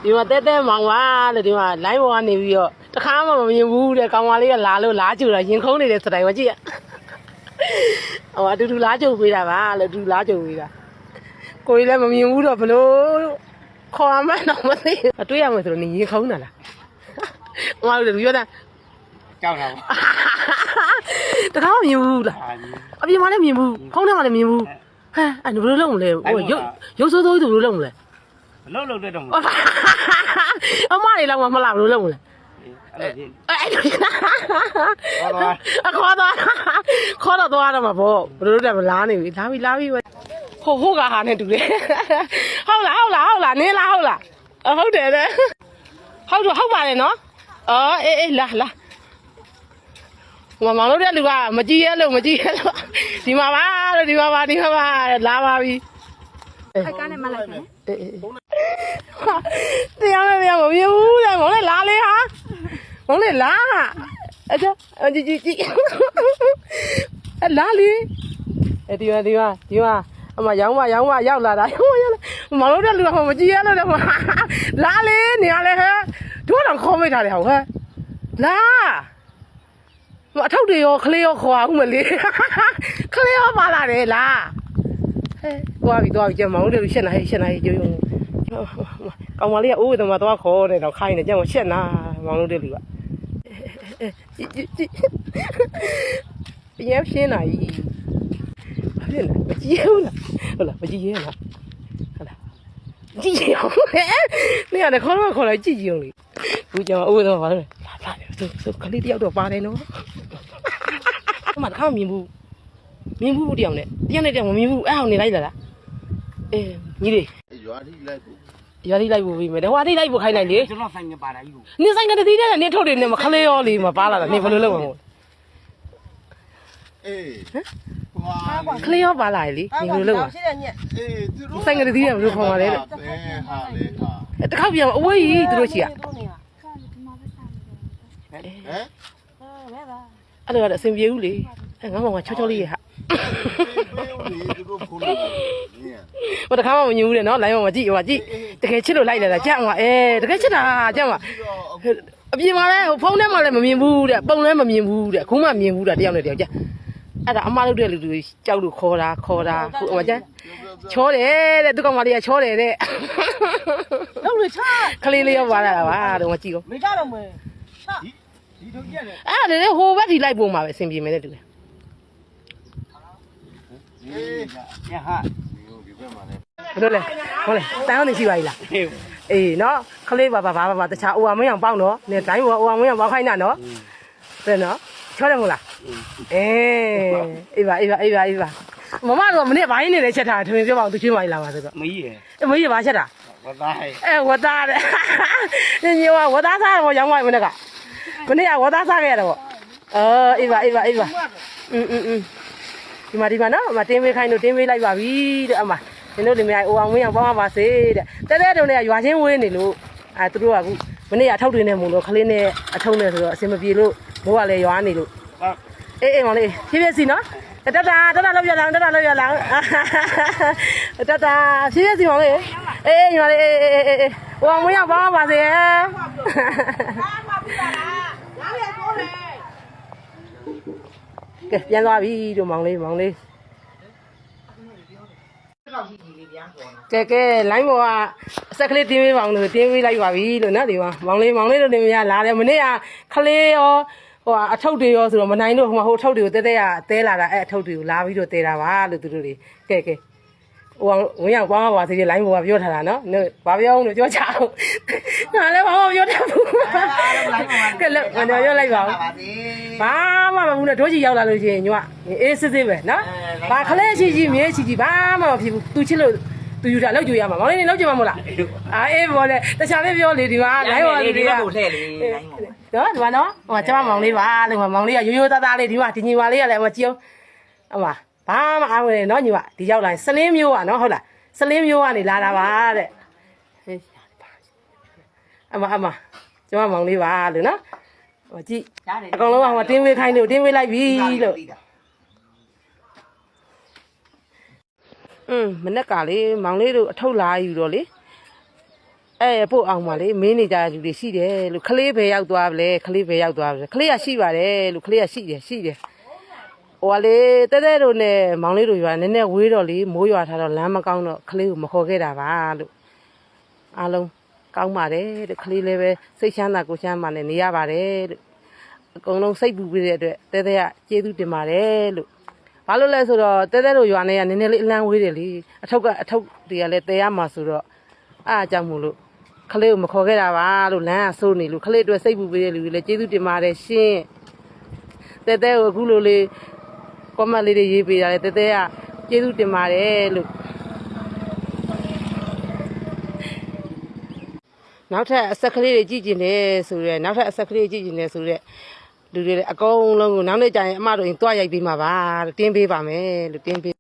ဒီမှာတဲမောင်ပါလို့ဒီမှာလိုင်းပေါ်ကနေပြီးတော့တခါမှမမြင်ဘူးတဲ့ကောင်မလေးကလာလို့လားကြူတာရင်ခုံးနေတယ်စတိုင်မကြည့်ရဟိုအတူတူလားကြုံပေးတာပါလို့အတူလားကြုံပေးတာကိုကြီးလည်းမမြင်ဘူးတော့ဘလို့ခေါ်မှန်းတော့မသိအတွေ့ရမယ်ဆိုတော့နေရင်ခုံးတာလားဟိုတို့ပြောတာကြောက်တာတခါမှမြင်ဘူးလားအပြင်မှာလည်းမြင်ဘူးခုံးထဲမှာလည်းမြင်ဘူးဟဲ့အဲ့ဘယ်လိုလုပ်မလဲဟိုရုပ်ဆိုးဆိုးသူဘယ်လိုလုပ်မလဲလုံးတဲ့တော့အမလေးလောက်မှမလားဘယ်လိုလုပ်မလဲခေါ်တော့သွားတော့မှာပေါ့ဘယ်လိုလဲမလားနေပြီလာပြီဟုတ်ကဟာနဲ့တူတယ်ဟုတ်လားနင်းလားဟုတ်လားဟုတ်တယ်တဲ့ဟုတ်ပါတယ်နော်အေးလာမောင်တို့တဲ့လူကမကြည့်ရလို့ဒီမှာပါလို့ဒီမှာပါလာပါပြီခိုက်ကားနဲ့မလိုက်နဲ့တရားမမြင်ဘူးတဲ့မောင်လေးလာလေဟာမောင်လေးလာအကြကြည့်လာလေဒီမှာအမရောင်းမရောက်လာတာမောင်တို့တဲ့လူကမကြည့်ရလို့တဲ့လာလေနေရလေဟဲ့တို့တော့ခေါ်မိထားတယ်ဟဲ့လာအထောက်တွေရောခလေးရောခေါ်အောင်မလေးခလေးရောပါလာတယ်လားဟဲ့သွားပြီကျမောင်တို့ရှက်နေကြုံကောင်မလေးကအိုးတမသွားခေါ်နေတော့ခိုင်းနေကြရှက်နာမောင်တို့တဲ့လူကပြန်ရှင်းလာပြီဖြစ်နေမကြည့်ဘူးလားဟုတ်လားမကြည့်ရလားကြည့်ရအောင်နေရတယ်ခေါ်လိုက်ကြည့်အောင်လေဘူးကျမအိုးတော့ပါလို့လာဆိုခလေးတယောက်တော့ပါတယ်နော်အမတခါမြင်ဘူးတယောက်နဲ့တယောက်မမြင်ဘူးအဲ့အောင်နေလိုက်လားအေးညီလေးရွာထိလိုက်ဖို့ပြီးမယ်ဟိုအထိလိုက်ဖို့ခိုင်းလိုက်လေကျွန်တော်ဆိုင်နေပါလားကြီးကိုနင်းဆိုင်ကတည်းကနင်းထုတ်တယ်နင်းမခလေးရောလေးမပါလာတာနင်းဘယ်လိုလုပ်မှာမို့အေးခလေးရောပါလာလေနင်းဘယ်လိုလုပ်မှာအေးသူတို့ဆိုင်ကတည်းကဘယ်လိုခေါ်မှာလဲဟာလေတခါပြန်အဝေးကြီးသူတို့ချီအဲ့လိုကတော့အဆင်ပြေဘူးလေငါမောင်ကချောလေးရဟာဘာတခါမှမမြင်ဘူးလေနော်လိုင်းပေါ်မှာကြည့်တကယ်ချစ်လို့လိုက်လာတာကြက်မှာတကယ်ချစ်တာကြက်မှာအပြင်မှာလည်းဖုန်းထဲမှာလည်းမမြင်ဘူးတဲ့ပုံလည်းမမြင်ဘူးတဲ့ခုမှမြင်ဘူးတာတယောက်နဲ့တယောက်ကြက်အဲ့ဒါအမလုပ်တဲ့လူတွေကြောက်လို့ခေါ်တာဟိုအမကျချောတယ်တဲ့သူကောင်မလေးကချောတယ်တဲ့လုံးလေချခလေးလေးရောက်သွားတာပါတော့မကြည့်ကောမေကြတော့မယ်ချဒီတို့ကြက်တယ်အဲ့ဒါဟိုဘက်ထိလိုက်ပုံမှာပဲအဆင်ပြေမယ်တဲ့တူတယ်ရဟာဒီဘက်မှာလဲဘယ်လိုလဲဟုတ်လဲတန်အောင်နေရှိပါ ਈ လားအေးနော်ခလေးပါတခြားအိုဝမင်းအောင်ပေါက်နော်နေတိုင်းပေါ်အိုဝမင်းအောင်ပေါက်ခိုင်းတာနော်တဲ့နော်ချောတယ်မဟုတ်လားအေးပါမမတော့မနေ့ဘိုင်းနေလဲချက်ထားထမင်းပြောပါအောင်သူချင်းပါ ਈ လာပါဆိုတော့မကြီးရမကြီးဘာချက်တာဝသားဝသားတဲ့ညဝသားစားတော့ရောင်းသွားမနေ့ကမနေ့ကဝသားစားခဲ့ရတော့အေးပါဒီမှာနော်အမတင်းပေးခိုင်းလို့တင်းပေးလိုက်ပါပြီတဲ့အမနင်တို့ဒီမြိုင်အိုအောင်မင်းအောင်ပေါင်းပါစေတဲ့တဲတုံနဲ့ရွာချင်းဝေးနေလို့သူတို့ကအခုမနေ့ကအထောက်တွေနဲ့မုံတော့ခလေးနဲ့အထုံးနဲ့ဆိုတော့အစင်မပြေလို့ဘိုးကလည်းရွာနေလို့အေးမောင်လေးဖြည်းဖြည်းစီနော်တတလောက်ရလာတတဖြည်းဖြည်းစီမောင်လေးအေးညီမလေးအိုအောင်မင်းအောင်ပေါင်းပါစေကဲပြန်သွားပြီတို့မောင်လေးကဲလိုင်းပေါ်ကအဆက်ကလေးတင်းပေးပါအောင်လို့တင်းပေးလိုက်ပါပြီလို့နော်ဒီမှာမောင်လေးတို့တင်မရလာတယ်မနေ့ကခလေးရောအထုပ်တွေရောဆိုတော့မနိုင်လို့ဟိုအထုပ်တွေကိုတဲလာတာအဲ့အထုပ်တွေကိုလာပြီးတော့တဲတာပါလို့သူတို့တွေကဲဝင်ရောက်သွားပါစေလိုင်းပေါ်ကပြောထားတာနော်ဘာပြောအောင်လို့ပြောချအောင်ငါလည်းဘာမှပြောတတ်ဘူးကဲလို့ငါပြောလိုက်ပါဦးဘာမှမဘူးနဲ့တို့ကြီးရောက်လာလို့ရှိရင်ညွတ်အေးစစ်ပဲနော်ဘာခလေးရှိမြဲရှိဘာမှမဖြစ်ဘူးသူချစ်လို့သူယူတာလောက်ကြရမှာမောင်လေးလောက်ကြမှာမဟုတ်လားအေးဘောလေတခြားလေးပြောလေဒီမှာလိုင်းပေါ်လူတွေကကိုလှည့်လေလိုင်းပေါ်နော်ဒီမှာနော်ဟိုကျမမောင်လေးပါလို့မောင်လေးကရိုးသားလေးဒီမှာဒီညီမလေးကလည်းမကြည့်အောင်ဘာမှအားမလဲနော်ညီမဒီရောက်လာစလင်းမျိုးอ่ะနော်ဟုတ်လားစလင်းမျိုးကနေလာတာပါတဲ့အမကျမမောင်လေးပါလို့နော်ဟိုကြည့်အကောင်လုံးကဟိုတင်းဝေးခိုင်းလို့တင်းဝေးလိုက်ပြီလို့မနေ့ကလေမောင်လေးတို့အထုပ်လာယူတော့လေ ပို့အောင်ပါလေမင်းနေကြလူတွေရှိတယ်လို့ခလေးပဲရောက်သွားပြီလေခလေးပဲရောက်သွားပြီခလေးကရှိပါတယ်လို့ခလေးကရှိတယ်ဟိုကလေတဲတို့နဲ့မောင်လေးတို့ရွာနည်းနည်းဝေးတော့လေမိုးရွာထားတော့လမ်းမကောင်းတော့ခလေးကိုမခေါ်ခဲ့တာပါလို့အားလုံးကောင်းပါတယ်တဲ့ခလေးလည်းပဲစိတ်ချမ်းသာကိုချမ်းသာနဲ့နေရပါတယ်လို့အကုန်လုံးစိတ်ပူပြီးတဲ့အတွက်တဲကကျေးဇူးတင်ပါတယ်လို့ဘာလို့လဲဆိုတော့တဲတို့ရွာနဲ့ကနည်းနည်းလေးအလန်းဝေးတယ်လေအထုပ်တွေကလည်းတဲရမှာဆိုတော့အားကြောင့်မို့လို့ခလေးကိုမခေါ်ခဲ့တာပါလို့လမ်းကစိုးနေလို့ခလေးအတွက်စိတ်ပူပြီးတဲ့လူတွေလည်းကျေးဇူးတင်ပါတယ်ရှင်တဲကိုအခုလိုလေးကွန်မန့်လေးတွေရေးပေးရတယ်တဲကကျေးဇူးတင်ပါတယ်လို့နောက်ထပ်အဆက်ကလေးတွေကြည့်ကျင်တယ်ဆိုရဲနောက်ထပ်အဆက်ကလေးကြည့်ကျင်တယ်ဆိုရဲလူတွေလည်းအကုန်လုံးကိုနောက်နေ့ကျရင်အမတို့ရင်တွားရိုက်ပေးမှာပါလို့တင်းပေးပါမယ်လို့တင်းပေး